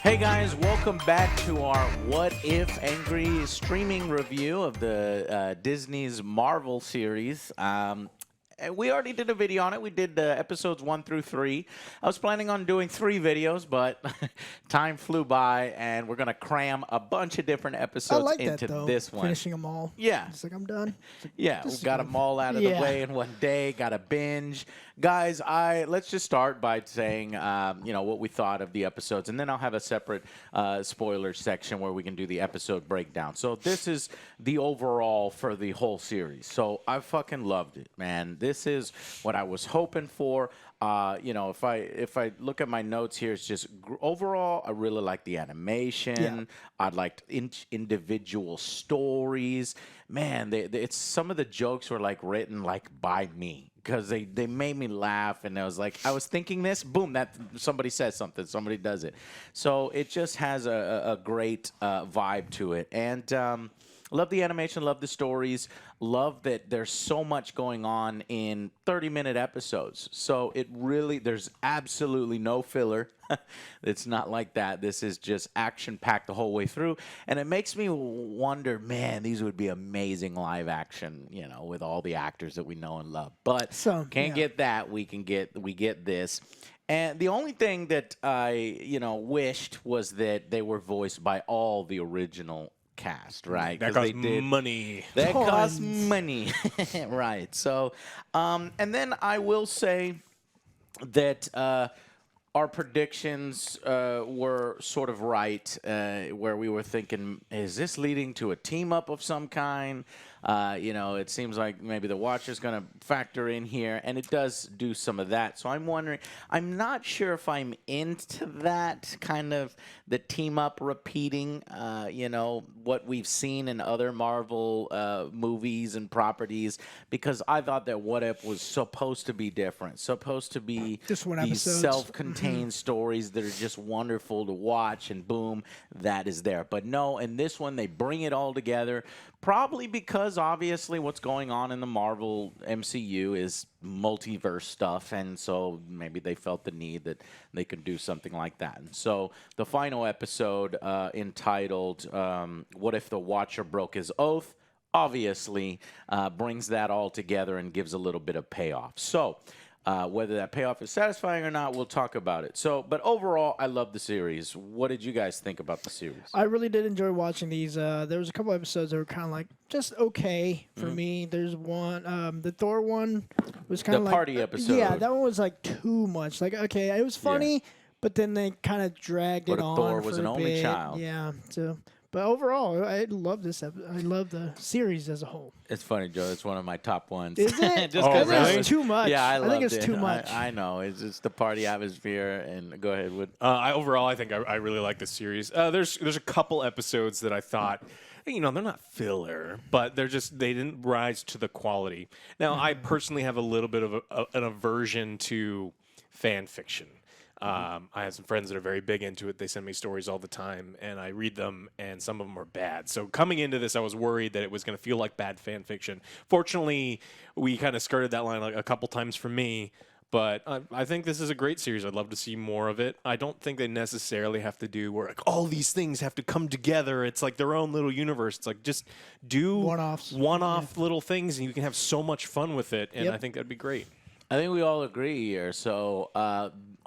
Hey guys, welcome back to our What If Angry streaming review of the Disney's Marvel series. And we already did a video on it. We did episodes 1 through 3. I was planning on doing 3 videos, but time flew by, and we're going to cram a bunch of different episodes into this one. Finishing them all. Yeah. It's like, I'm done. Yeah, we got them all out of the way in one day. Got a binge. Guys, let's just start by saying, what we thought of the episodes, and then I'll have a separate spoiler section where we can do the episode breakdown. So this is the overall for the whole series. So I fucking loved it, man. This is what I was hoping for. If I look at my notes here, it's just overall, I really like the animation. Yeah. I liked individual stories. Man, it's some of the jokes were like written like by me. Because they made me laugh, and I was like, I was thinking this, boom, that somebody says something, somebody does it. So it just has a great vibe to it. And love the animation, love the stories, love that there's so much going on in 30-minute episodes. So it really, there's absolutely no filler. It's not like that. This is just action-packed the whole way through. And it makes me wonder, man, these would be amazing live action, with all the actors that we know and love. But can't get that. We get this. And the only thing that I, wished was that they were voiced by all the original cast, right? That costs money. That costs money. Right. So, and then I will say that our predictions were sort of right, where we were thinking, is this leading to a team up of some kind? It seems like maybe the Watcher's going to factor in here, and it does do some of that. So I'm wondering, I'm not sure if I'm into that kind of the team up repeating, what we've seen in other Marvel movies and properties, because I thought that What If was supposed to be different, supposed to be just one these self-contained stories that are just wonderful to watch, and boom, that is there. But no, in this one, they bring it all together. Probably because, obviously, what's going on in the Marvel MCU is multiverse stuff, and so maybe they felt the need that they could do something like that. And so the final episode, entitled What If the Watcher Broke His Oath, obviously brings that all together and gives a little bit of payoff. So whether that payoff is satisfying or not, we'll talk about it. So, but overall, I love the series. What did you guys think about the series? I really did enjoy watching these. There was a couple episodes that were kind of like just okay for me. There's one, the Thor one was kind of like the party episode. Yeah, that one was like too much. Like, okay, it was funny, but then they kind of dragged it on. Thor was an only bit. child. Yeah, so. But overall, I love this episode. I love the series as a whole. It's funny, Joe. It's one of my top ones. Is it? Just really? It's too much. Yeah, I think it's it. too much. I know. It's just the party atmosphere. And go ahead, Wood. I think I really like this series. There's a couple episodes that I thought, they're not filler, but they didn't rise to the quality. Now, I personally have a little bit of an aversion to fan fiction. I have some friends that are very big into it. They send me stories all the time, and I read them, and some of them are bad. So coming into this, I was worried that it was going to feel like bad fan fiction. Fortunately, we kind of skirted that line a couple times for me, but I think this is a great series. I'd love to see more of it. I don't think they necessarily have to do where all these things have to come together. It's like their own little universe. It's like just do one-off little things, and you can have so much fun with it, and I think that'd be great. I think we all agree here. So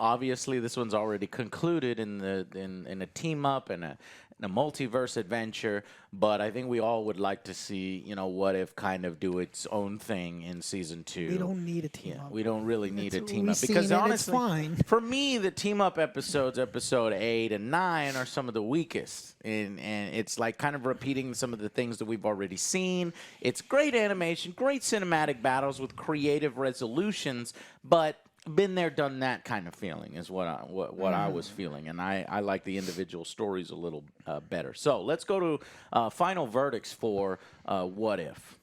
obviously, this one's already concluded in a team up and a multiverse adventure. But I think we all would like to see, What If kind of do its own thing in season 2. We don't need a team up. We don't really need a team up because honestly, for me, the team up episodes, episode 8 and 9, are some of the weakest, and it's like kind of repeating some of the things that we've already seen. It's great animation, great cinematic battles with creative resolutions, but been there, done that kind of feeling is what I was feeling, and I like the individual stories a little better. So let's go to final verdicts for What If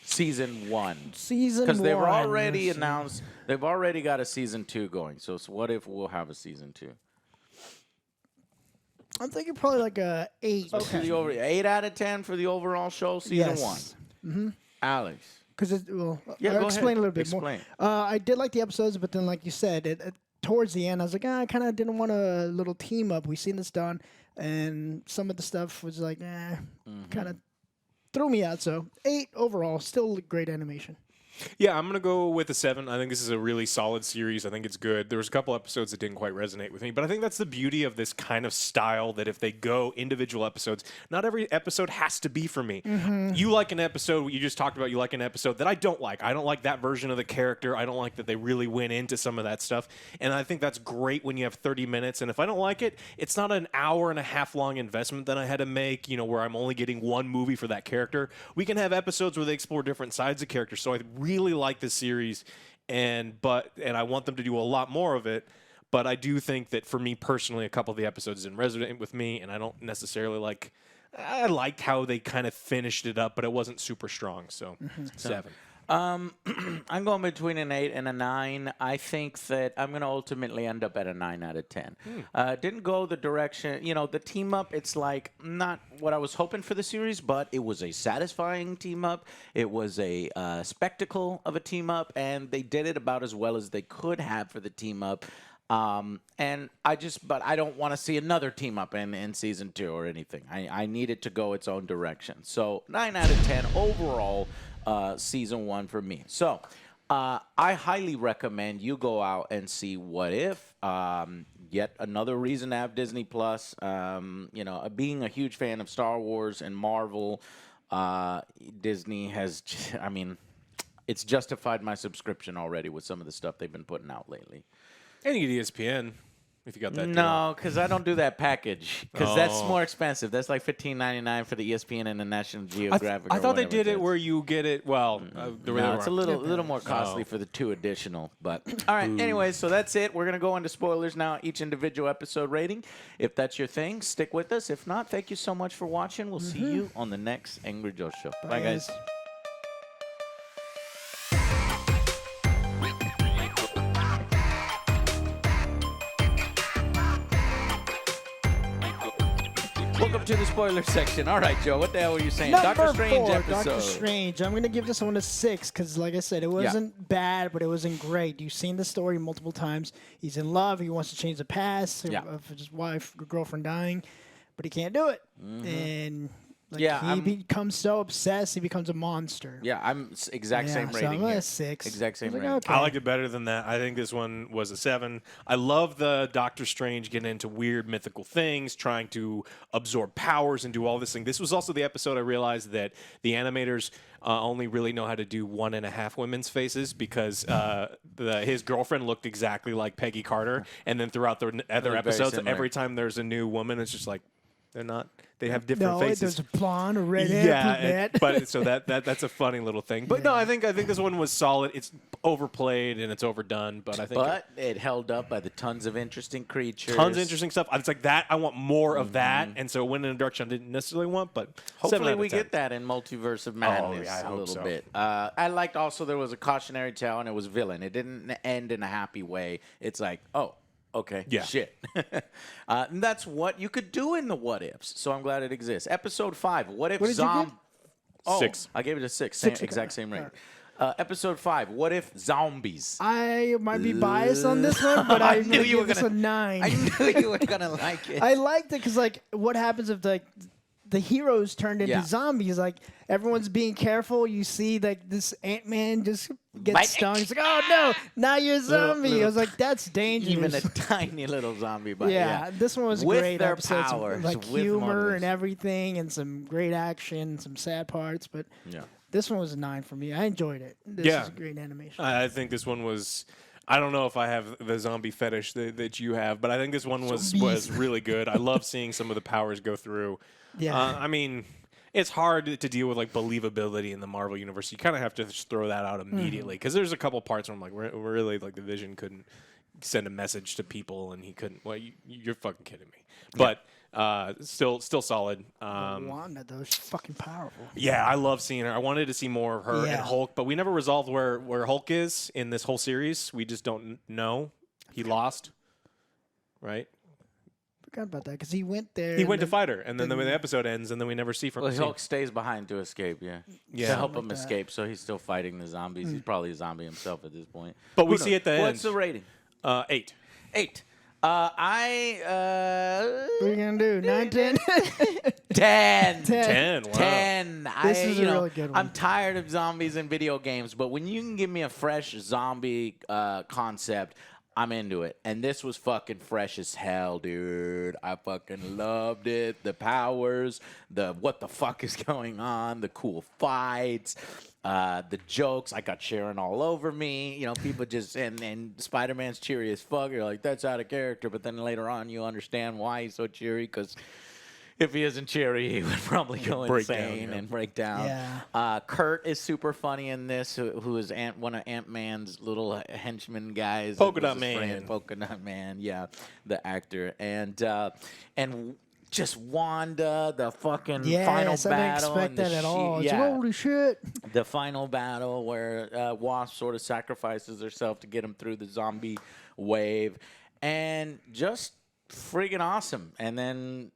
season 1. Because they've already announced they've already got a season 2 going. So What If we'll have a season 2? I'm thinking probably like a 8. Okay. 8 out of 10 for the overall show, season 1. Mm-hmm. Alex. Because I'll go explain ahead. a little bit more. I did like the episodes, but then, like you said, towards the end, I was like, I kind of didn't want a little team up. We've seen this done, and some of the stuff was like, kind of threw me out. So 8 overall, still great animation. Yeah, I'm going to go with a 7. I think this is a really solid series. I think it's good. There was a couple episodes that didn't quite resonate with me, but I think that's the beauty of this kind of style, that if they go individual episodes, not every episode has to be for me. You like an episode, you just talked about, you like an episode that I don't like. I don't like that version of the character. I don't like that they really went into some of that stuff. And I think that's great when you have 30 minutes. And if I don't like it, it's not an hour and a half long investment that I had to make, where I'm only getting one movie for that character. We can have episodes where they explore different sides of characters. So I really like this series, and I want them to do a lot more of it. But I do think that for me personally, a couple of the episodes didn't resonate with me, and I don't necessarily like. I liked how they kind of finished it up, but it wasn't super strong. So 7. I'm going between an 8 and a 9. I think that I'm going to ultimately end up at a 9 out of 10. Didn't go the direction, the team up, it's like not what I was hoping for the series, but it was a satisfying team up. It was a spectacle of a team up, and they did it about as well as they could have for the team up. But I don't want to see another team up in season 2 or anything. I need it to go its own direction. So 9 out of 10 overall. Season 1 for me. So I highly recommend you go out and see What If. Yet another reason to have Disney Plus. Being a huge fan of Star Wars and Marvel, Disney has, it's justified my subscription already with some of the stuff they've been putting out lately. And you get ESPN. If you got that No, because I don't do that package. Because that's more expensive. That's like $15.99 for the ESPN and the National Geographic. I thought they did it where you get it. Well, no, it's a little more costly for the 2 additional. But all right. Anyway, so that's it. We're gonna go into spoilers now. Each individual episode rating. If that's your thing, stick with us. If not, thank you so much for watching. We'll see you on the next Angry Joe show. Bye guys. Welcome to the spoiler section. All right, Joe, what the hell were you saying? Number Doctor Strange 4, episode. Doctor Strange. I'm going to give this one a 6 because, like I said, it wasn't bad, but it wasn't great. You've seen the story multiple times. He's in love. He wants to change the past of his wife or girlfriend dying, but he can't do it. And he becomes so obsessed, he becomes a monster. Yeah, I'm exact same rating. So I'm here. a 6. Exact same rating. Okay. I liked it better than that. I think this one was a 7. I love the Doctor Strange getting into weird mythical things, trying to absorb powers and do all this thing. This was also the episode I realized that the animators only really know how to do 1.5 women's faces because his girlfriend looked exactly like Peggy Carter. And then throughout the other episodes, every time there's a new woman, it's just like, they're not. They have different faces. There's a blonde, a redhead, but so that's a funny little thing. But no, I think this one was solid. It's overplayed and it's overdone, but I think it held up by the tons of interesting creatures, tons of interesting stuff. It's like that. I want more of that, and so it went in a direction I didn't necessarily want. But hopefully we get that in Multiverse of Madness I a little so. bit. I liked also there was a cautionary tale and it was villain. It didn't end in a happy way. It's like okay. Yeah. Shit. And that's what you could do in the what ifs. So I'm glad it exists. Episode 5. What if What did you give? 6. I gave it a 6. 6, exact same okay. rating. Episode 5. What if zombies? I might be biased on this one, but I knew you were going to. 9. I knew you were gonna like it. I liked it because, what happens if the heroes turned into zombies? Like, everyone's being careful. You see, this Ant-Man just gets stung. It's like, oh, no, now you're a zombie. I was like, that's dangerous. Even a tiny little zombie bite. Yeah, this one was with great. their episodes, powers, like with humor mothers. and everything, and some great action, some sad parts. But this one was a 9 for me. I enjoyed it. This is a great animation. I think this one was. I don't know if I have the zombie fetish that you have, but I think this one was really good. I love seeing some of the powers go through. Yeah. It's hard to deal with believability in the Marvel universe. You kind of have to just throw that out immediately because there's a couple parts where I'm like, really, the Vision couldn't send a message to people and he couldn't. Well, you're fucking kidding me. But still solid. Wanda, though, she's fucking powerful. Yeah, I love seeing her. I wanted to see more of her and Hulk, but we never resolved where Hulk is in this whole series. We just don't know. He lost, right? Forgot about that because he went there. He went to fight her, and then the episode ends, and then we never see from. Well, Hulk stays behind to escape, to help him that. escape. So he's still fighting the zombies. He's probably a zombie himself at this point. But we see at the end. What's the rating? 8. 8. I What are you gonna do? 9, 10? 10. 10. Wow. 10. This is a really good one. I'm tired of zombies in video games, but when you can give me a fresh zombie concept, I'm into it. And this was fucking fresh as hell, dude. I fucking loved it. The powers, the what the fuck is going on, the cool fights, the jokes. I got Sharon all over me. You know, people just, and Spider-Man's cheery as fuck. You're like, that's out of character. But then later on, you understand why he's so cheery, because if he isn't cheery, he would probably go insane and break down. Yeah. Kurt is super funny in this, who is one of Ant-Man's little henchman guys. Polka Dot Man. Polka Dot Man, yeah, the actor. And just Wanda, the fucking final battle. I didn't expect that at all. It's holy shit. The final battle where Wasp sort of sacrifices herself to get him through the zombie wave. And just friggin' awesome. And then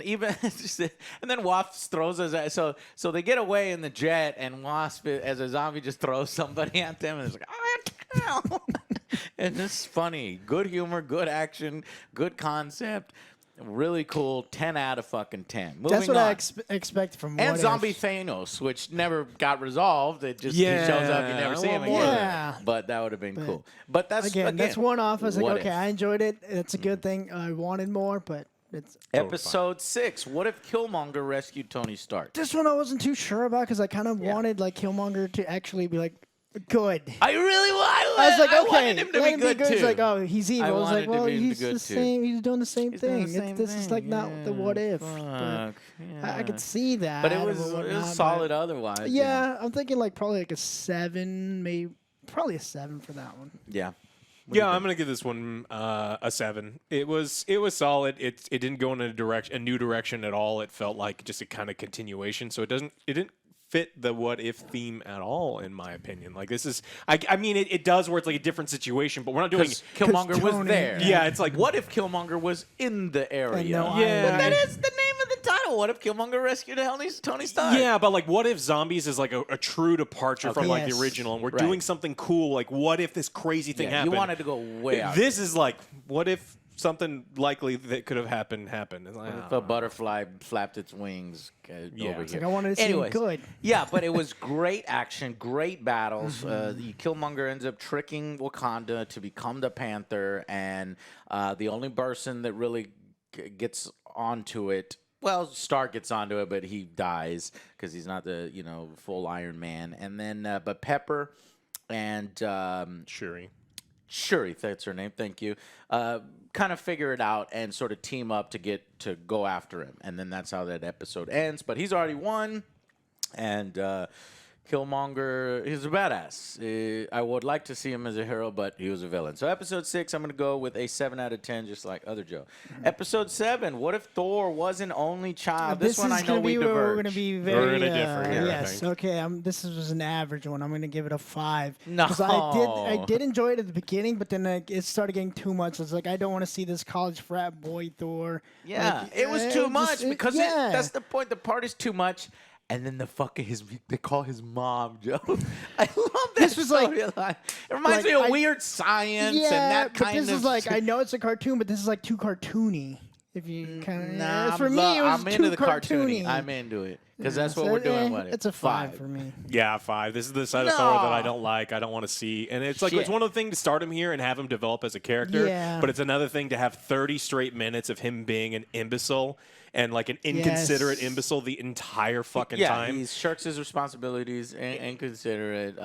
even and then Wasp throws us. So they get away in the jet, and Wasp as a zombie just throws somebody at them, and it's like, oh, and it's funny, good humor, good action, good concept, really cool. 10 out of fucking 10. Moving That's what on. I expect from And What Zombie If. Thanos, which never got resolved. It just he shows up, you never see him again. Yeah. But that would have been cool. But that's That's one off. I was like, What okay, If? I enjoyed it. It's a good thing. I wanted more, but it's Episode 6. What if Killmonger rescued Tony Stark? this one I wasn't too sure about because I kind of wanted like Killmonger to actually be like good. I really I was like, I okay, wanted him to let be him good too. It's like, oh, he's evil. I was wanted like, to well, be he's good the too. same. He's doing the same He's doing thing. the same This is like thing, not the what if. But Fuck, I could see that. But it or was whatnot, solid but- otherwise. Yeah, I'm thinking like probably like a 7, maybe probably a 7 for that one. Yeah. Yeah, I'm gonna give this one a 7. It was solid. It didn't go in a new direction at all. It felt like just a kind of continuation. So it didn't fit the what if theme at all, in my opinion. Like this is, I mean, it does where it's like a different situation, but we're not doing. Killmonger was Tony- there. Yeah, it's like What if Killmonger was in the area? no Yeah. But that is the name of the title. What if Killmonger rescued Tony Stark? Yeah, but like, what if Zombies is like a true departure from like the Yes. original, and we're Right. doing something cool? Like, what if this crazy thing Yeah, happened? you wanted to go way out. This is like, what if something likely that could have happened? It's like, If a butterfly flapped its wings over it's here. like I wanted to see him Anyways, good. Yeah, but it was great action, great battles. The Killmonger ends up tricking Wakanda to become the Panther, and the only person that really gets onto it. Well, Stark gets onto it, but he dies because he's not the full Iron Man. And then, but Pepper and Shuri. Shuri, that's her name. Thank you. Kind of figure it out and sort of team up to go after him, and then that's how that episode ends. But he's already won, and Killmonger, he's a badass. I would like to see him as a hero, but he was a villain. So episode 6, I'm going to go with a 7 out of 10, just like OtherJoe. Episode 7, what if Thor was an only child? This one is I know gonna we be where we're diverge. going to be very. gonna differ here, I yes. think. Okay. This was an average one. I'm going to give it a 5. No. Because I did enjoy it at the beginning, but then it started getting too much. It's like I don't want to see this college frat boy Thor. Yeah, Like, it was too much because yeah. that's the point. The part is too much. And then they call his mom, Joe. I love that. This was like- storyline. It reminds me of weird science and that kind but this of. is like I know it's a cartoon, but this is like too cartoony. If you kind of Nah, for me, it was I'm too into the cartoony. I'm into it because that's So, what we're doing. What It's a 5 for me. Yeah, 5. This is the side of Thor that I No. don't like. I don't want to see. And it's like, Shit. it's one of the things to start him here and have him develop as a character. Yeah. But it's another thing to have 30 straight minutes of him being an imbecile and like an inconsiderate Yes. imbecile the entire fucking Yeah, time. he shirks his responsibilities, inconsiderate,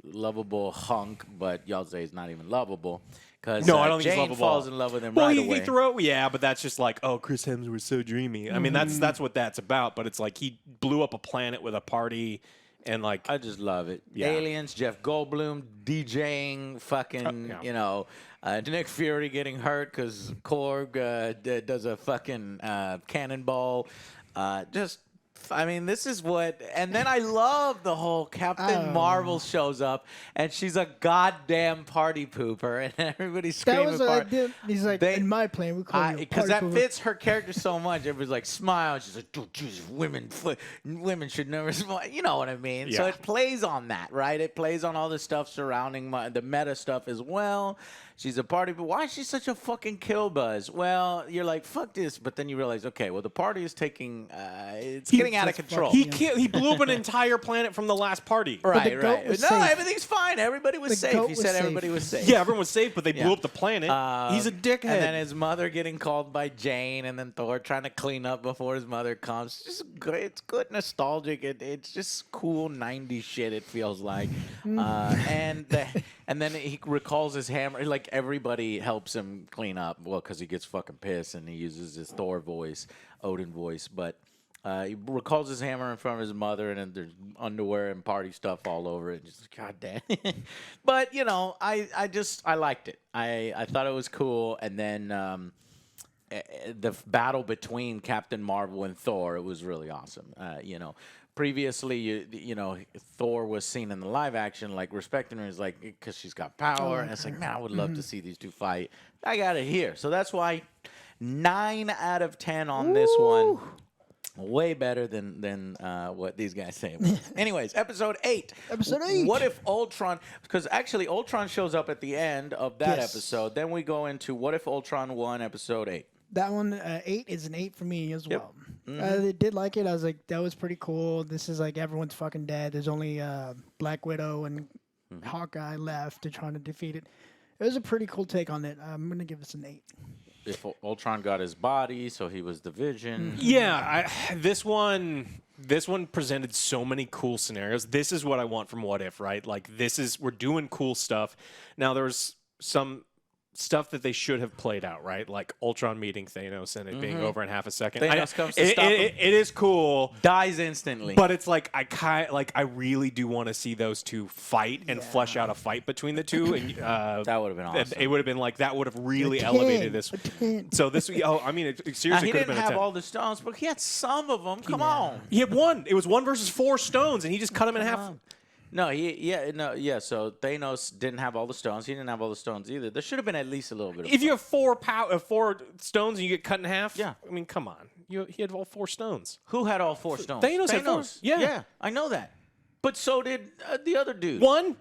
lovable hunk, but y'all say he's not even lovable. Because No, I don't think he's Jane lovable. falls in love with him Well, right he away. threw yeah, but that's just like, oh, Chris Hemsworth's so dreamy. I mean, that's what that's about. But it's like he blew up a planet with a party, and like, I just love it. Yeah. Aliens, Jeff Goldblum DJing, fucking, Nick Fury getting hurt because Korg does a fucking cannonball. Just wife. I mean, this is what. And then I love the whole Captain Marvel shows up, and she's a goddamn party pooper, and everybody's screaming. He's like, in my plan, we call you because that pooper. fits her character so much. Everybody's like, smile. And she's like, dude, Jesus, women should never smile. You know what I mean? So Yeah. it plays on that, right? It plays on all the stuff surrounding the meta stuff as well. She's a party, but why is she such a fucking kill buzz? Well, you're like, fuck this, but then you realize, okay, well, the party is taking, it's getting out of control. He blew up an entire planet from the last party. Right, the goat right. was No, safe. everything's fine. Everybody was The safe. goat He was said safe. everybody was safe. Yeah, everyone was safe, but they blew Yeah. up the planet. He's a dickhead. And then his mother getting called by Jane, and then Thor trying to clean up before his mother comes. It's just good. It's good, nostalgic. It's just cool 90s shit, it feels like. And then he recalls his hammer. Like, everybody helps him clean up. Well, because he gets fucking pissed, and he uses his Thor voice, Odin voice. But he recalls his hammer in front of his mother, and then there's underwear and party stuff all over it. Just, God damn. But, you know, I liked it. I thought it was cool. And then the battle between Captain Marvel and Thor, it was really awesome. You know, previously, you know, Thor was seen in the live action, like, respecting her is like, because she's got power. And it's like, man, I would love to see these two fight. I got it here. So that's why 9 out of 10 on this one. Way better than what these guys say. Anyways, episode 8. Episode 8. What if Ultron? Because actually, Ultron shows up at the end of that Yes. episode. Then we go into What If Ultron won, episode 8. That one, 8 is an 8 for me as Yep. well. I did like it. I was like, that was pretty cool. This is like everyone's fucking dead. There's only Black Widow and Hawkeye left to try to defeat it. It was a pretty cool take on it. I'm going to give this an 8. If Ultron got his body, so he was the Vision. Yeah, this one presented so many cool scenarios. This is what I want from What If, right? Like, we're doing cool stuff. Now, there's some stuff that they should have played out, right? Like Ultron meeting Thanos and it being over in half a second. Thanos comes to stop him. It is cool. Dies instantly. But it's like I really do want to see those two fight and flesh out a fight between the two. And that would have been awesome. It would have been like that would have really elevated this. So this, I mean, it seriously he could have didn't been a have 10. all the stones, but he had some of them. Come on. He had one. It was 1 versus 4 stones, and he just cut him in half. No, so Thanos didn't have all the stones. He didn't have all the stones either. There should have been at least a little bit of If you have 4 stones and you get cut in half, Yeah. I mean, come on. He had all 4 stones. Who had all 4 stones? Thanos had 4. Yeah. Yeah, I know that. But so did the other dude. One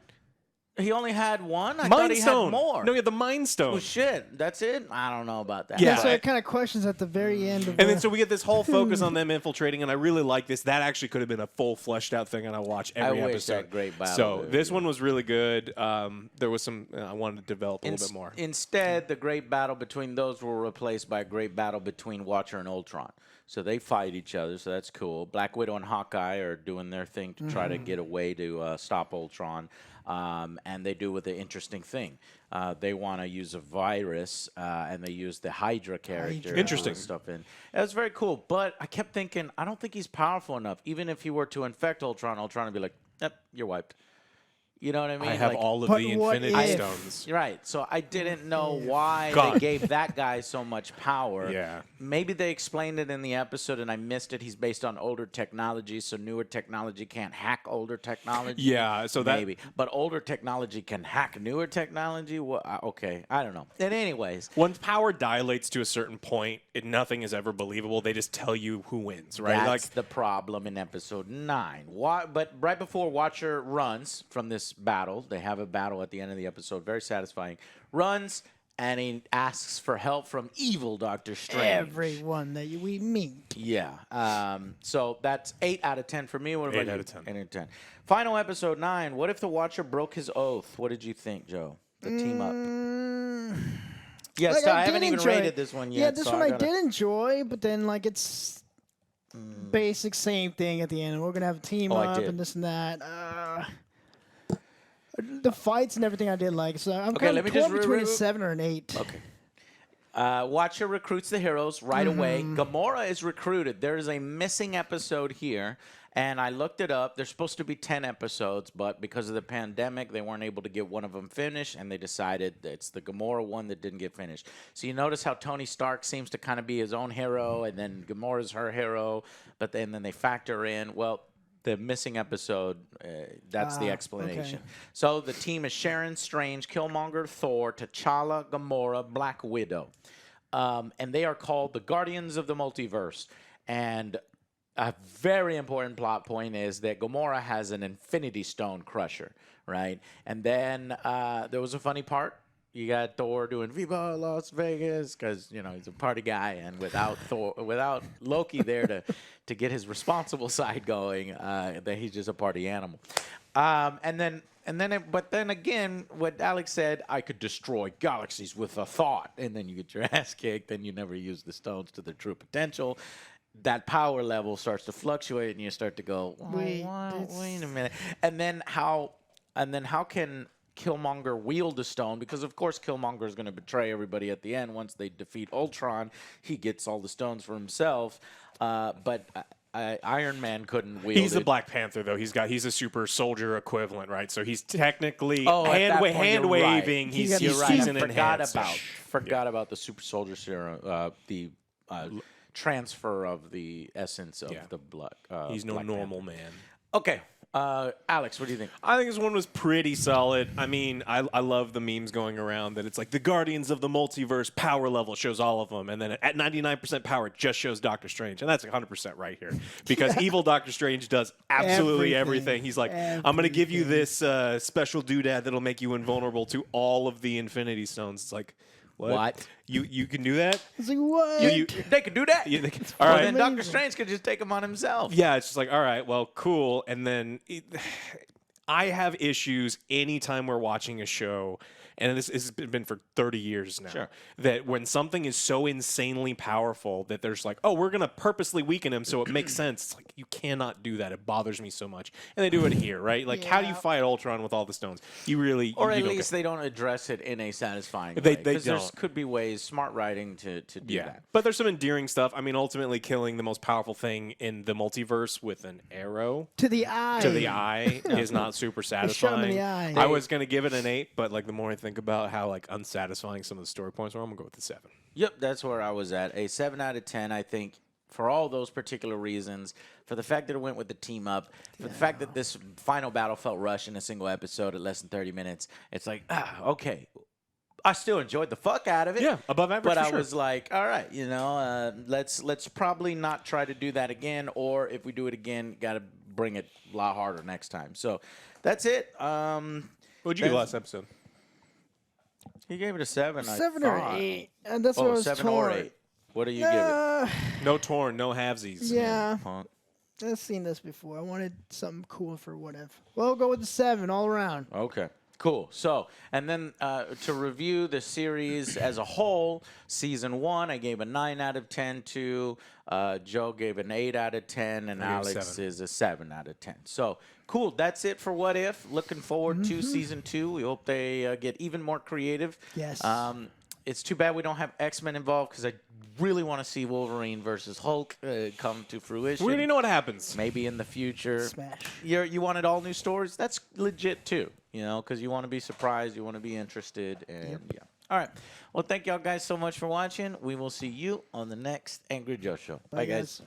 He only had one? I thought Mind he Stone. had more. No, he had the Mind Stone. Oh, shit. That's it? I don't know about that. Yeah. So it kind of questions at the very end. Of And then so we get this whole focus on them infiltrating, and I really like this. That actually could have been a full fleshed out thing, and I watch every wish episode. that great battle So would this be- one was really good. There was some I wanted to develop a little bit more. Instead, the great battle between those were replaced by a great battle between Watcher and Ultron. So they fight each other, so that's cool. Black Widow and Hawkeye are doing their thing to try to get away to stop Ultron. And they do with an interesting thing. They want to use a virus, and they use the Hydra character. Interesting. Stuff in. It was very cool, but I kept thinking, I don't think he's powerful enough. Even if he were to infect Ultron would be like, yep, you're wiped. You know what I mean? I have Like, all of but the what Infinity if- Stones. Right. So I didn't know why God. they gave that guy so much power. Yeah. Maybe they explained it in the episode and I missed it. He's based on older technology, so newer technology can't hack older technology. Yeah, so that Maybe. But older technology can hack newer technology? Well, okay. I don't know. And anyways, when power dilates to a certain point, nothing is ever believable. They just tell you who wins, right? that's the problem in episode 9. But right before Watcher runs from this battle, they have a battle at the end of the episode, very satisfying, runs, and he asks for help from evil Doctor Strange. everyone that we meet. Yeah. So that's 8 out of 10 for me. What about 8 you? out of 10. 8 out of 10. Final episode 9. What if the Watcher broke his oath? What did you think, Joe? The team up. Yes, Like, I did haven't even enjoy rated it. this one yet. Yeah, this so one I gotta- did enjoy, but then like it's basic same thing at the end. We're gonna have a team I up did. and this and that. The fights and everything I did like. So I'm Okay, kind let of me just torn between a re- 7 or an 8. Okay. Watcher recruits the heroes right away. Gamora is recruited. There is a missing episode here, and I looked it up. There's supposed to be 10 episodes, but because of the pandemic, they weren't able to get one of them finished, and they decided that it's the Gamora one that didn't get finished. So you notice how Tony Stark seems to kind of be his own hero, and then Gamora's her hero, but then they factor in, well, the missing episode, that's the explanation. Okay. So the team is Sharon, Strange, Killmonger, Thor, T'Challa, Gamora, Black Widow. And they are called the Guardians of the Multiverse. And a very important plot point is that Gamora has an Infinity Stone crusher, right? And then there was a funny part. You got Thor doing Viva Las Vegas because, you know, he's a party guy. And without Loki there to get his responsible side going, that he's just a party animal. But then again, what Alex said, I could destroy galaxies with a thought. And then you get your ass kicked and you never use the stones to their true potential. That power level starts to fluctuate and you start to go, wait a minute. And then how can Killmonger wield a stone? Because of course Killmonger is going to betray everybody at the end. Once they defeat Ultron, he gets all the stones for himself. But Iron Man couldn't wield it. He's a Black Panther, though. He's a super soldier equivalent, right? So he's technically hand waving. Right. He's right. an Forgot about the super soldier serum. The transfer of the essence of the blood. He's no Black normal Panther. man. Okay. Alex, what do you think? I think this one was pretty solid. I mean, I love the memes going around that it's like the Guardians of the Multiverse power level shows all of them, and then at 99% power, it just shows Doctor Strange, and that's 100% right here because evil Doctor Strange does absolutely everything. He's like, I'm going to give you this special doodad that'll make you invulnerable to all of the Infinity Stones. It's like, what? You can do that? It's like, what? They could do that. Yeah, All all right. right. Then Doctor Strange could just take him on himself. Yeah, it's just like, all right, well, cool. And then I have issues anytime we're watching a show, and this has been for 30 years now, that when something is so insanely powerful that there's like, oh, we're going to purposely weaken him so it makes sense. It's like, you cannot do that. It bothers me so much. And they do it here, right? Like, how do you fight Ultron with all the stones? You really... Or you at don't least they don't address it in a satisfying way. They Because there don't. could be ways, smart writing, to do that. But there's some endearing stuff. I mean, ultimately killing the most powerful thing in the multiverse with an arrow To the eye. is not super Shot him in satisfying. the eye. I was going to give it an 8, but like the more I think about how like unsatisfying some of the story points were, I'm going to go with the 7. Yep, that's where I was at. A 7 out of 10, I think, for all those particular reasons, for the fact that it went with the team up, for the fact that this final battle felt rushed in a single episode at less than 30 minutes. It's like, okay. I still enjoyed the fuck out of it. Yeah, above average. But for I sure. was like, all right, let's probably not try to do that again, or if we do it again, got to bring it a lot harder next time. So that's it. What'd you give last episode? He gave it a 7. 7 or 8. And that's what I was 7 torn. or 8. What do you give it? No torn, no halvesies. Yeah. Punk. I've seen this before. I wanted something cool for whatever. Well, we'll go with the 7 all around. Okay. Cool. So, and then to review the series as a whole, season 1, I gave a 9 out of 10 to. Joe gave an 8 out of 10, and Alex is a 7 out of 10. So, cool. That's it for What If. Looking forward to season 2. We hope they get even more creative. Yes. It's too bad we don't have X-Men involved because I really want to see Wolverine versus Hulk come to fruition. We already know what happens. Maybe in the future. Smash. You wanted all new stories? That's legit too, because you want to be surprised, you want to be interested, and yeah. All right. Well, thank y'all guys so much for watching. We will see you on the next Angry Joe Show. Bye guys.